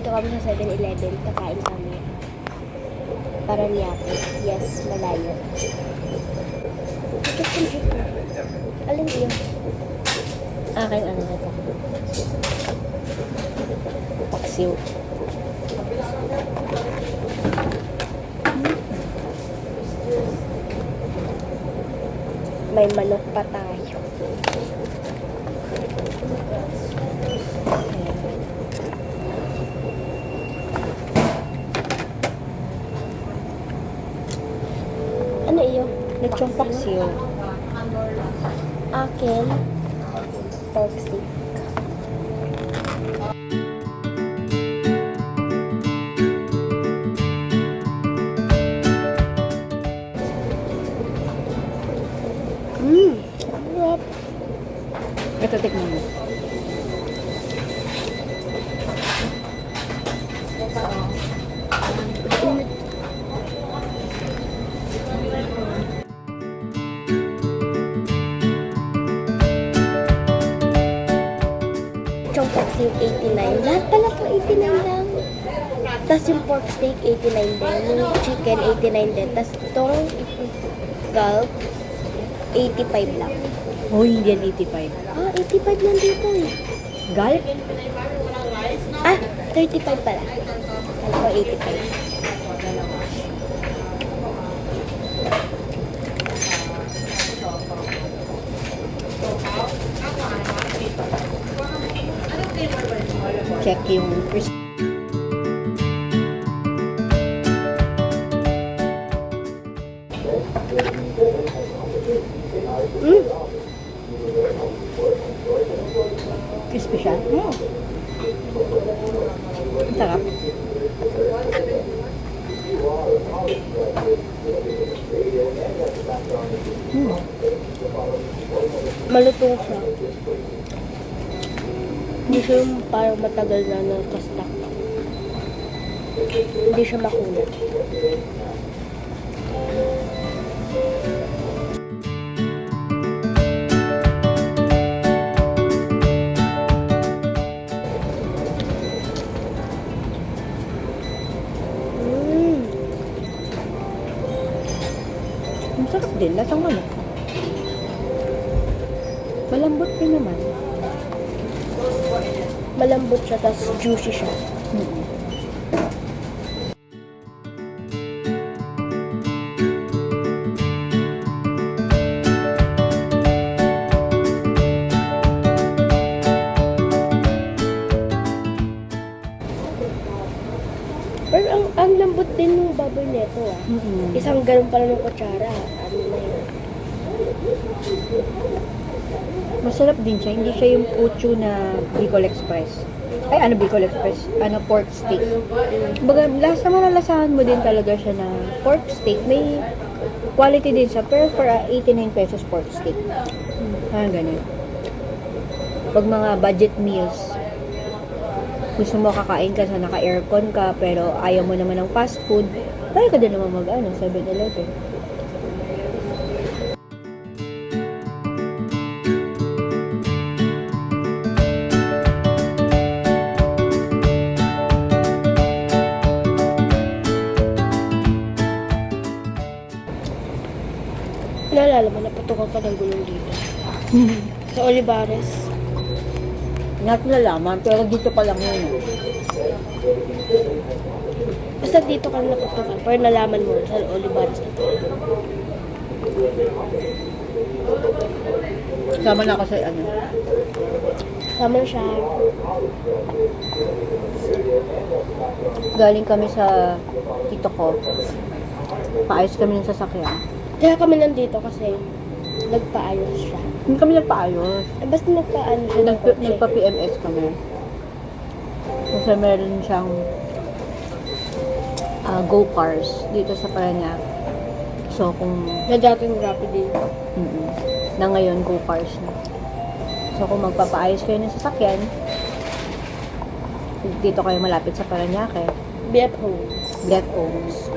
Nandito kami sa 7-Eleven. Kakain kami. Paranaque. Yes, malayo. Alin yun? Akin ano na ito? Paksiw. May manok pa tayo. Ano iyo? Lechong paksiw. Akin, pork steak. Sarap. Ito, tikman mo. Lechong paksiw, 89. Lahat pala to 89 lang. Tapos yung pork steak, 89 din. Yung chicken, 89 din. Tapos itong gulp, 85 lang. Oh, hindi yan 85. Ah, 85 lang dito eh. Gulp? Ah, 35 pala. Ano ko, 85. Check yung crispy siya. Ang sarap. Malutong siya. Hindi siya yung parang matagal na nakastak. Hindi siya makunat. Ang sarap din. Lasang manok. Malambot din naman. Malambot siya, tapos juicy siya. Pero ang lambot din ng baboy nito ah. Isang ganun pala ng kutsara. Ano na yun? Masarap din siya. Hindi siya yung pucho na Bicol Express. Ay, ano Bicol Express? Ano, pork steak. Baga, malalasahan mo din talaga siya na pork steak. May quality din siya. Pero for 89 pesos pork steak. Ganun. Pag mga budget meals, gusto mo kakain ka sa naka-aircon ka, pero ayaw mo naman ng fast food, tayo ka din naman mag-ano, 7-Eleven. Naalala mo, naputukan ka ng gulong dito. Sa Olivares. Natin nalaman, pero dito pa lang yun. Basta dito ka na naputukan, pero nalaman mo sa Olivares na to. Sama na ako sa ano. Sama na siya. Galing kami sa tito ko. Paayos kami ng sasakyan. Kaya kami nandito kasi nagpaayos siya. Hindi kami nagpaayos. Basta nagpaano siya ng kotse. Nagpa-PMS kami. Kasi meron siyang go-cars dito sa Paranaque. So, kung Na dating rapid din. na ngayon go-cars na. So, kung magpapaayos kayo ng sasakyan, dito kayo malapit sa Paranaque. BF Homes. Get Homes.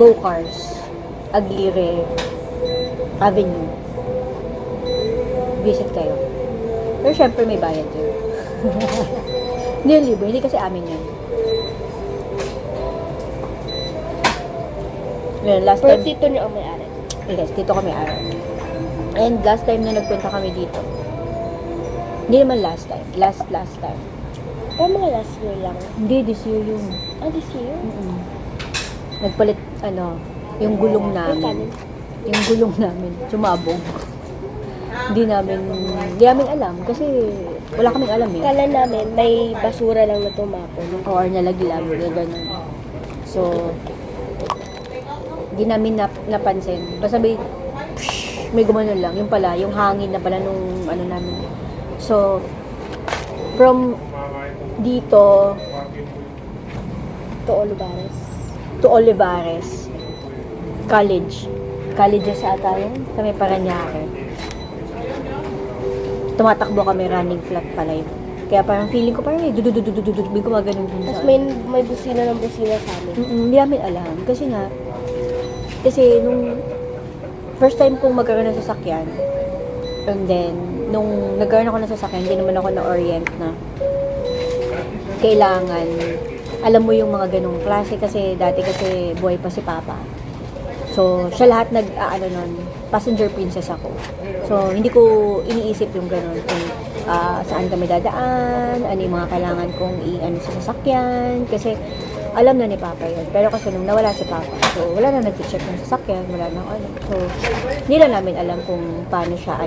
Go-cars. Aguirre Avenue. Visit kayo. Pero syempre may bayad yun. Hindi yung libre, hindi kasi amin yun. Ngayon, last Pero time, tito niyo ang may-ari. yes, dito kami araw. And last time na nagpunta kami dito, hindi naman last time, last time. Pero mga last year lang. Hindi, this year yung, This year? nagpalit, yung gulong May namin. kanin. Yung gulong namin, sumabog. Hindi namin alam, kasi wala kaming alam eh. Kala namin, may basura lang na tumapon. Or nalaglag, gano'n. So, di namin napansin. Basta may gumano lang. Yung pala, yung hangin na pala nung ano namin. So, from dito To Olivares. to Olivares College. College sa ata yun. Sa may Paranaque. Tumatakbo kami, running flat pala yun. Kaya parang feeling ko parang dududududududud. May gumaganon dun Tapos sa may busina ng busina sa amin. Hindi namin alam. Kasi nung first time kong magkaroon ng sasakyan, and then, nung nagkaroon ako ng sasakyan, hindi naman ako na-orient na kailangan, alam mo yung mga ganong klase kasi dati kasi buhay pa si Papa. So, siya lahat nun, passenger princess ako. So, hindi ko iniisip yung ganon kung saan kami dadaan, ano yung mga kailangan kong i-ano sa sasakyan, kasi alam na ni Papa yun. Pero kasi nung nawala si Papa, so wala na nag-check ng sasakyan, wala na ano. So, hindi lang namin alam kung paano siya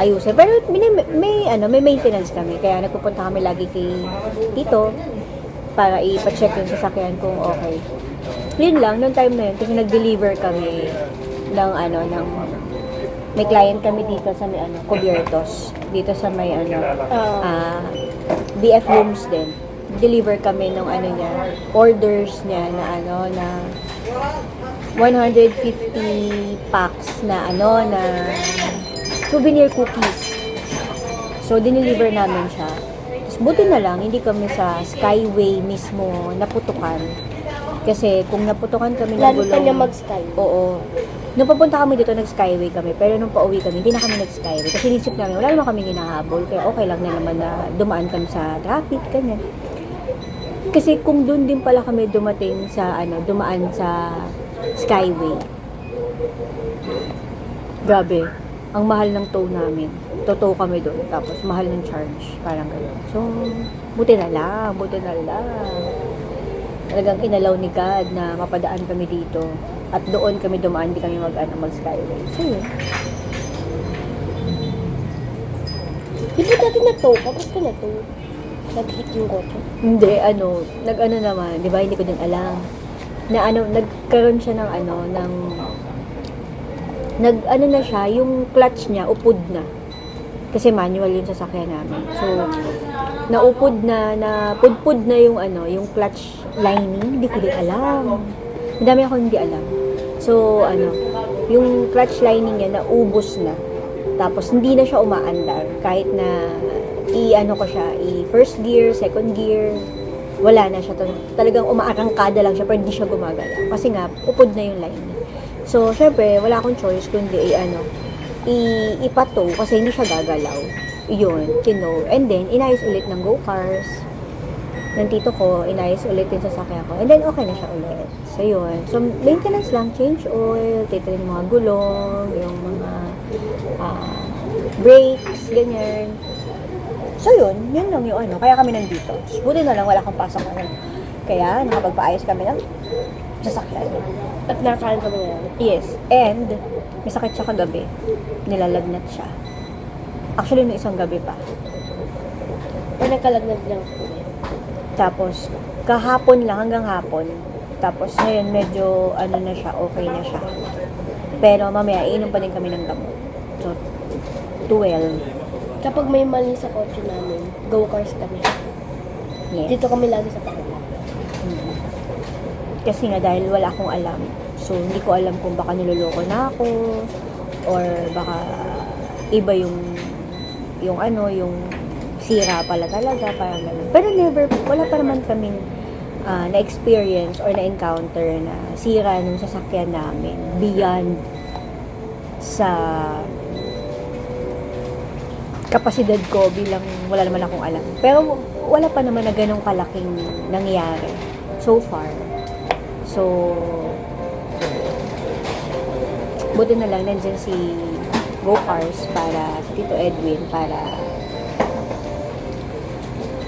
ayusin. Pero may maintenance kami. Kaya nagpupunta kami lagi kay Tito para ipa-check yung sasakyan kung okay. Yun lang, nung time na yun, kasi nag-deliver kami ng may client kami dito sa may Cubiertos. Dito sa may BF Rooms din. Deliver kami ng niya, orders niya na 150 packs na souvenir cookies. So, dineliver namin siya. Tapos, buti na lang, hindi kami sa Skyway mismo naputukan. Kasi, kung naputukan kami ng Lalo pa gulong... niya mag-sky. Oo. Nung papunta kami dito, nag-Skyway kami. Pero nung pauwi kami, hindi na kami nag-Skyway. Kasi inisip namin, wala naman kami hinahabol. Kaya okay lang na naman na dumaan kami sa traffic, ganyan. Kasi kung doon din pala kami dumating sa dumaan sa Skyway. Grabe, ang mahal ng tow namin. Tow kami doon, tapos mahal ng charge, parang gano'n. So, buti na lang. Talagang inalaw ni God na mapadaan kami dito. At doon kami dumaan, hindi kami mag-Skyway. So, yun. Di ba dati na-tow ka? Basta na-tow. Nag-hit yung kotse. Hindi, nag-ano naman, di ba, hindi ko din alam. Nagkaroon siya na siya, yung clutch niya, upod na. Kasi manual yung sasakyan namin. So, naupod na pudpud na yung clutch lining, hindi ko din alam. Madami ako hindi alam. So, yung clutch lining niya, naubos na. Tapos, hindi na siya umaandar. Kahit na ko siya, first gear, second gear, wala na siya. Talagang umaarangkada lang siya, pero hindi siya gumagalaw. Kasi nga, upod na yung line. So, syempre, wala akong choice kundi ipato kasi hindi siya gagalaw. Yun, tino. And then, inayos ulit ng go-cars. Ng tito ko, inayos ulit yung sasakyan ko. And then, okay na siya ulit. So, yun. So, maintenance lang, change oil, titignan yung mga gulong, yung mga brakes, ganyan. So yun lang yung kaya kami nandito. Buti na lang wala akong pasok Kaya nakapagpaayos kami ng sasakyan. At nakakain kami ngayon. Yes, and may sakit siya kagabi. Nilalagnat siya. Actually, no isang gabi pa. Pero nagkalagnat lang po. Tapos, kahapon lang, hanggang hapon. Tapos, ngayon, medyo, na siya, okay na siya. Pero, mamaya, iinom pa din kami ng gamot. So, 12. Kapag may mali sa kotse namin, go-cars kami. Yes. Dito kami lagi sa pakila. Kasi nga, dahil wala akong alam. So, hindi ko alam kung baka niloloko na ako, or baka iba yung sira pala talaga, parang gano'n. Pero wala pa naman kaming na-experience or na-encounter na sira ng sasakyan namin beyond sa kapasidad ko bilang wala naman akong alam. Pero wala pa naman na ganong kalaking nangyari so far. So, buti na lang nandiyan si Go Cars para si Tito Edwin para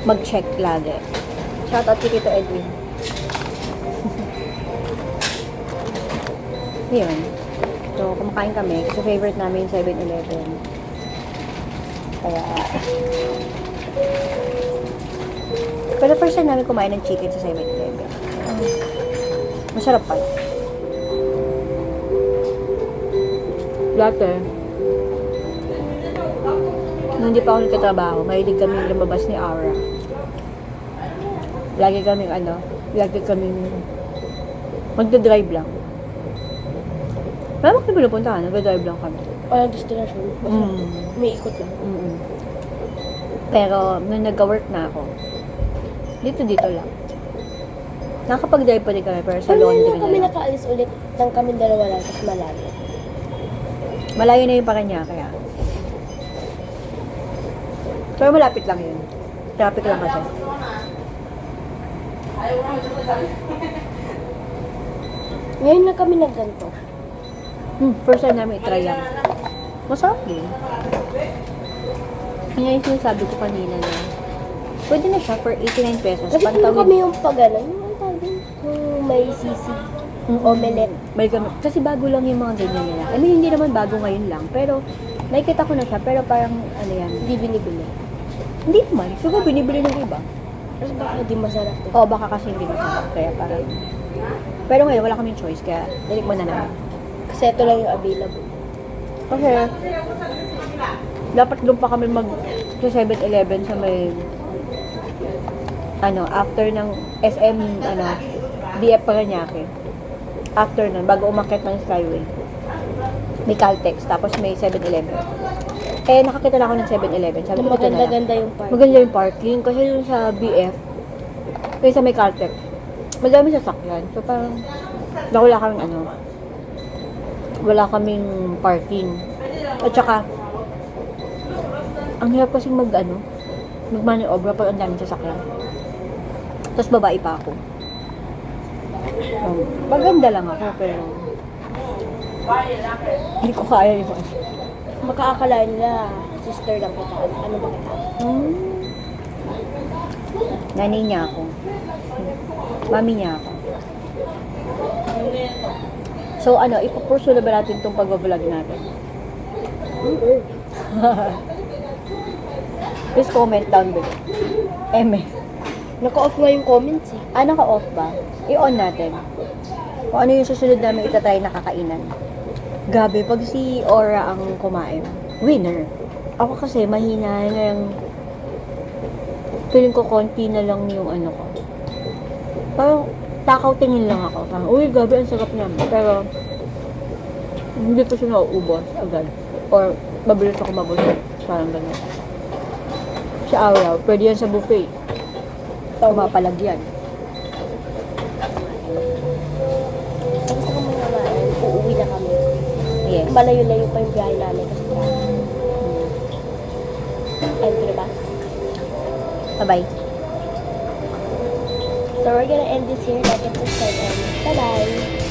mag-check lagi. Shoutout kay Tito Edwin. Yun. So, kumakain kami kasi favorite namin yung 7-Eleven. Kaya, pero first time namin kumain ng chicken sa 7-Eleven. Masarap pala. Dati, nung hindi pa ako nagtatrabaho, mahilig kami lumabas ni Aura. Lagi kami magdadrive lang. Wala kami pinupuntahan, nagdadrive lang kami. Walang destination. May ikot lang. Pero, nung nagka-work na ako, dito lang. Nakapag-drive pa din kami, pero sa Pero laundry ngayon na kami lang. nakaalis ulit ng kami dalawa lang, tapos malayo. Malayo na yung Paranaque, kaya. Pero malapit lang yun. Traffic lang kasi. Ngayon na kami nagganto. First time namin itry yan. Masarap din. Kanya yung sinasabi ko kanina na pwede na siya for 89 pesos. Kasi kung kami yung pag-ano, yung tawag din, yung may sisig, omelette. May kami. Kasi bago lang yung mga ganyan nila. I mean, hindi naman bago ngayon lang. Pero, nakikita ko na siya. Pero parang, ano yan. Hindi binibili. Hindi naman. Siguro binibili ng iba. Kasi baka hindi masarap din. O, baka kasi hindi masarap. Kaya parang, pero ngayon, wala kaming choice. Kaya, mo na naman. Kasi ito lang yung available. Kasi, dapat doon pa kami sa 7-Eleven sa may, after ng SM, DF Paranaque. After nun, bago umakyat ng Skyway. May Caltex, tapos may 7-Eleven. Eh, nakakita na ako ng 7-Eleven. Sabi ko, ito na lang. Maganda-ganda yung park. Maganda yung parking. Kasi yung sa BF, yung sa may Caltex, madami sasakyan. So, parang, wala kaming parking. At saka, ang hirap kasing magmaniobra pag ang daming sasakyan. Tapos babae pa ako. Maganda lang ako, pero hindi ko kaya yung Makaakala nila, sister lang kita. Ano ba kita? Nanay niya ako. Mami niya ako. So, ipapursue na ba natin itong pag-vlog natin? Please comment down below. Naka-off nga yung comments eh. Naka-off ba? I-on natin. Kung ano yung susunod namin itatry na kakainan. Gabi, pag si Aura ang kumain, winner. Ako kasi, mahina ngayong feeling ko konti na lang yung ko. Parang, takaw tingin lang ako. Parang, uy, gabi, ang sarap niya. Pero, hindi ko siya nauubos agad. Or, mabilis ako mabusog. Parang gano'n. Sa araw, pwede yan sa buffet. Mapalagyan. Gusto ko mga uuwi na kami. Yes. Malayo-layo pa yung biyahe namin kasi traffic. Ayun ko diba? Bye-bye. So we're gonna end this here. Like and subscribe and bye-bye!